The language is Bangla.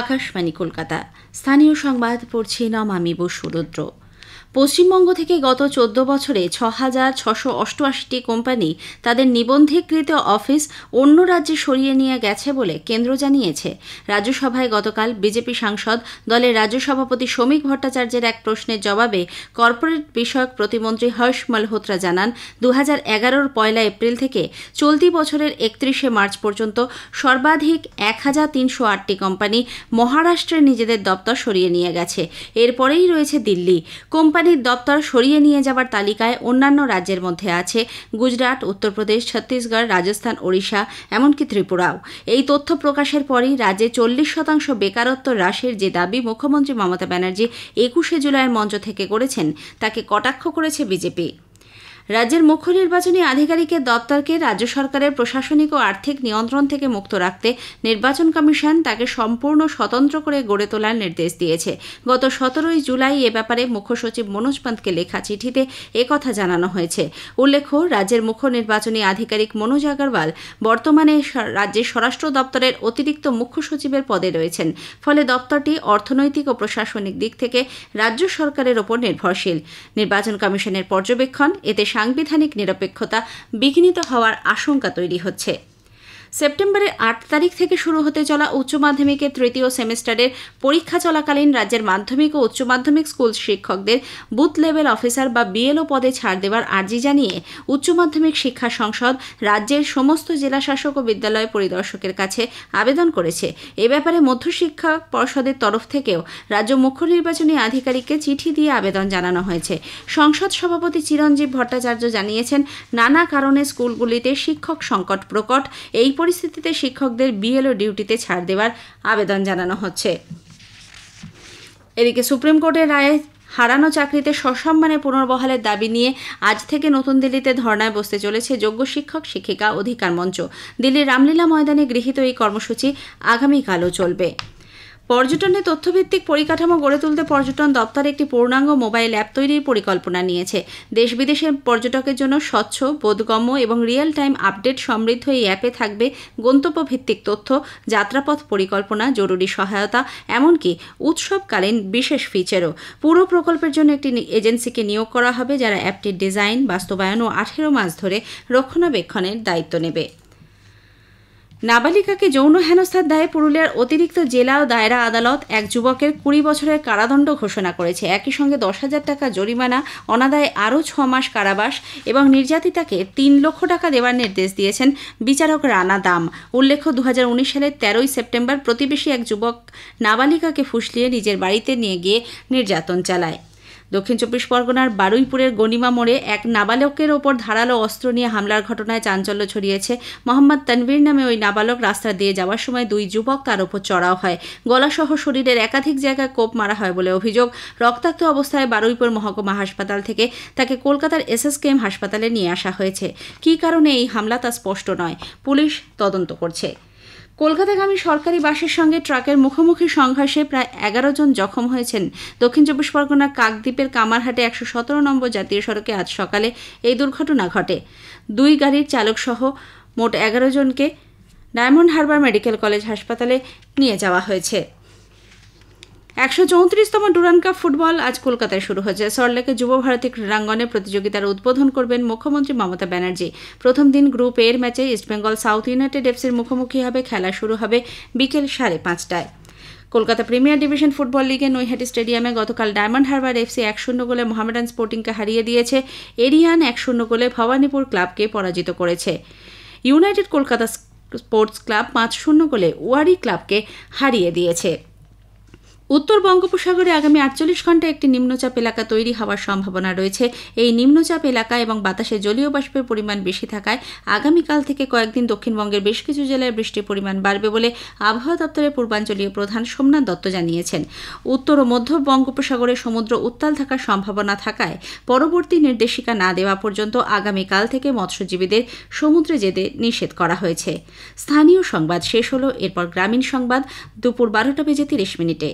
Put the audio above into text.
আকাশবাণী কলকাতা। স্থানীয় সংবাদ পড়ছি নমামি বসু রুদ্র। পশ্চিমবঙ্গ থেকে গত 14 বছরে 6,688টি কোম্পানি তাদের নিবন্ধীকৃত অফিস অন্য রাজ্যে সরিয়ে নিয়ে গেছে বলে কেন্দ্র জানিয়েছে। রাজ্যসভায় গতকাল বিজেপি সাংসদ দলের রাজ্য সভাপতি শ্রমিক ভট্টাচার্যের এক প্রশ্নের জবাবে কর্পোরেট বিষয়ক প্রতিমন্ত্রী হর্ষ মালহোত্রা জানান, 2011-র 1 এপ্রিল থেকে চলতি বছরের 31শে মার্চ পর্যন্ত সর্বাধিক 1,308টি কোম্পানি মহারাষ্ট্রের নিজেদের দপ্তর সরিয়ে নিয়ে গেছে। এরপরেই রয়েছে দিল্লি। কোম্পানির দপ্তর সরিয়ে নিয়ে যাবার তালিকায় অন্যান্য রাজ্যের মধ্যে আছে গুজরাট, উত্তরপ্রদেশ, ছত্তিশগড়, রাজস্থান, ওড়িশা, এমনকি ত্রিপুরাও। এই তথ্য প্রকাশের পরই রাজ্যে 40% বেকারত্ব হ্রাসের যে দাবি মুখ্যমন্ত্রী মমতা ব্যানার্জি 21শে জুলাইয়ের মঞ্চ থেকে করেছেন, তাকে কটাক্ষ করেছে বিজেপি। রাজ্যের মুখ্য নির্বাচনী আধিকারিকের দপ্তরকে রাজ্য সরকারের প্রশাসনিক ও আর্থিক নিয়ন্ত্রণ থেকে মুক্ত রাখতে নির্বাচন কমিশন তাকে সম্পূর্ণ স্বতন্ত্র করে গড়ে তোলার নির্দেশ দিয়েছে। গত 17 জুলাই এ ব্যাপারে মুখ্য সচিব মনোজ পান্তকে লেখা চিঠিতে একথা জানানো হয়েছে। উল্লেখ্য, রাজ্যের মুখ্য নির্বাচনী আধিকারিক মনোজ আগরওয়াল বর্তমানে রাজ্যের স্বরাষ্ট্র দপ্তরের অতিরিক্ত মুখ্য সচিবের পদে রয়েছেন। ফলে দপ্তরটি অর্থনৈতিক ও প্রশাসনিক দিক থেকে রাজ্য সরকারের ওপর নির্ভরশীল। নির্বাচন কমিশনের পর্যবেক্ষণ, এতে সাংবিধানিক নিরপেক্ষতা বিঘ্নিত হওয়ার আশঙ্কা তৈরি হচ্ছে। সেপ্টেম্বরের 8 তারিখ থেকে শুরু হতে চলা উচ্চ মাধ্যমিকের 3য় সেমিস্টারের পরীক্ষা চলাকালীন রাজ্যের মাধ্যমিক ও উচ্চ মাধ্যমিক স্কুল শিক্ষকদের বুথ লেভেল অফিসার বা বিএলও পদে ছাড় দেওয়ার আর্জি জানিয়ে উচ্চ মাধ্যমিক শিক্ষা সংসদ রাজ্যের সমস্ত জেলা শাসক ও বিদ্যালয় পরিদর্শকের কাছে আবেদন করেছে। এ ব্যাপারে মধ্যশিক্ষা পর্ষদের তরফ থেকেও রাজ্য মুখ্য নির্বাচনী আধিকারিককে চিঠি দিয়ে আবেদন জানানো হয়েছে। সংসদ সভাপতি চিরঞ্জীব ভট্টাচার্য জানিয়েছেন, নানা কারণে স্কুলগুলিতে শিক্ষক সংকট প্রকট। এই পরিস্থিতিতে শিক্ষকদের বিএলও ডিউটিতে ছাড় দেওয়ার আবেদন জানানো হচ্ছে। এদিকে সুপ্রিম কোর্টের রায়ে হারানো চাকরিতে সসম্মানে পুনর্বহালের দাবি নিয়ে আজ থেকে নতুন দিল্লিতে ধর্নায় বসতে চলেছে যোগ্য শিক্ষক শিক্ষিকা অধিকার মঞ্চ। দিল্লির রামলীলা ময়দানে গৃহীত এই কর্মসূচি আগামীকালও চলবে। পর্যটনে তথ্যভিত্তিক পরিকাঠামো গড়ে তুলতে পর্যটন দপ্তর একটি পূর্ণাঙ্গ মোবাইল অ্যাপ তৈরির পরিকল্পনা নিয়েছে। দেশ বিদেশের পর্যটকের জন্য স্বচ্ছ, বোধগম্য এবং রিয়েল টাইম আপডেট সমৃদ্ধ এই অ্যাপে থাকবে গন্তব্যভিত্তিক তথ্য, যাত্রাপথ পরিকল্পনা, জরুরি সহায়তা, এমনকি উৎসবকালীন বিশেষ ফিচারও। পুরো প্রকল্পের জন্য একটি এজেন্সিকে নিয়োগ করা হবে, যারা অ্যাপটির ডিজাইন, বাস্তবায়ন ও 18 মাস ধরে রক্ষণাবেক্ষণের দায়িত্ব নেবে। নাবালিকাকে যৌন হেনস্থার দায়ে পুরুলিয়ার অতিরিক্ত জেলা ও দায়রা আদালত এক যুবকের 20 বছরের কারাদণ্ড ঘোষণা করেছে। একই সঙ্গে 10,000 টাকা জরিমানা, অনাদায়ে আরও 6 মাস কারাবাস এবং নির্যাতিতাকে 3 লক্ষ টাকা দেওয়ার নির্দেশ দিয়েছেন বিচারক রানা দাম। উল্লেখ্য, 2019 সালের 13 সেপ্টেম্বর প্রতিবেশী এক যুবক নাবালিকাকে ফুসলিয়ে নিজের বাড়িতে নিয়ে গিয়ে নির্যাতন চালায়। দক্ষিণ 24 পরগনার বারুইপুরের গনিমা মোড়ে এক নাবালকের ওপর ধারালো অস্ত্র নিয়ে হামলার ঘটনায় চাঞ্চল্য ছড়িয়েছে। মোহাম্মদ তানভীর নামে ওই নাবালক রাস্তা দিয়ে যাওয়ার সময় 2 যুবক তার ওপর চড়াও হয়। গলাসহ শরীরের একাধিক জায়গায় কোপ মারা হয় বলে অভিযোগ। রক্তাক্ত অবস্থায় বারুইপুর মহকুমা হাসপাতাল থেকে তাকে কলকাতার SSKM হাসপাতালে নিয়ে আসা হয়েছে। কী কারণে এই হামলা তা স্পষ্ট নয়, পুলিশ তদন্ত করছে। কলকাতাগামী সরকারি বাসের সঙ্গে ট্রাকের মুখোমুখি সংঘর্ষে প্রায় 11 জন জখম হয়েছেন। দক্ষিণ 24 পরগনার কাকদ্বীপের কামারহাটে 117 নম্বর জাতীয় সড়কে আজ সকালে এই দুর্ঘটনা ঘটে। 2 গাড়ির চালকসহ মোট 11 জনকে ডায়মন্ড হারবার মেডিকেল কলেজ হাসপাতালে নিয়ে যাওয়া হয়েছে। 134তম ডুরান্ড কাপ ফুটবল আজ কলকাতায় শুরু হয়েছে। সল্টলেকের যুব ভারতী ক্রীড়াঙ্গনে প্রতিযোগিতার উদ্বোধন করবেন মুখ্যমন্ত্রী মমতা ব্যানার্জি। প্রথম দিন গ্রুপ এর ম্যাচে ইস্টবেঙ্গল সাউথ ইউনাইটেড এফসির মুখোমুখি হবে। খেলা শুরু হবে বিকেল 5:30টায়। কলকাতা প্রিমিয়ার ডিভিশন ফুটবল লিগে নৈহাটি স্টেডিয়ামে গতকাল ডায়মন্ড হারবার এফসি 1-0 গোলে মোহামেডান স্পোর্টিংকে হারিয়ে দিয়েছে। এরিয়ান 1-0 গোলে ভবানীপুর ক্লাবকে পরাজিত করেছে। ইউনাইটেড কলকাতা স্পোর্টস ক্লাব 5-0 গোলে ওয়ারি ক্লাবকে হারিয়ে দিয়েছে। উত্তর বঙ্গোপসাগরে আগামী 48 ঘন্টায় একটি নিম্নচাপ এলাকা তৈরি হওয়ার সম্ভাবনা রয়েছে। এই নিম্নচাপ এলাকা এবং বাতাসে জলীয় বাষ্পের পরিমাণ বেশি থাকায় আগামীকাল থেকে কয়েকদিন দক্ষিণবঙ্গের বেশ কিছু জেলায় বৃষ্টির পরিমাণ বাড়বে বলে আবহাওয়া দপ্তরের পূর্বাঞ্চলীয় প্রধান সোমনাথ দত্ত জানিয়েছেন। উত্তর ও মধ্য বঙ্গোপসাগরে সমুদ্র উত্তাল থাকার সম্ভাবনা থাকায় পরবর্তী নির্দেশিকা না দেওয়া পর্যন্ত আগামীকাল থেকে মৎস্যজীবীদের সমুদ্রে যেতে নিষেধ করা হয়েছে। স্থানীয় সংবাদ শেষ হলো। এরপর গ্রামীণ সংবাদ দুপুর 12টা বেজে 30 মিনিটে।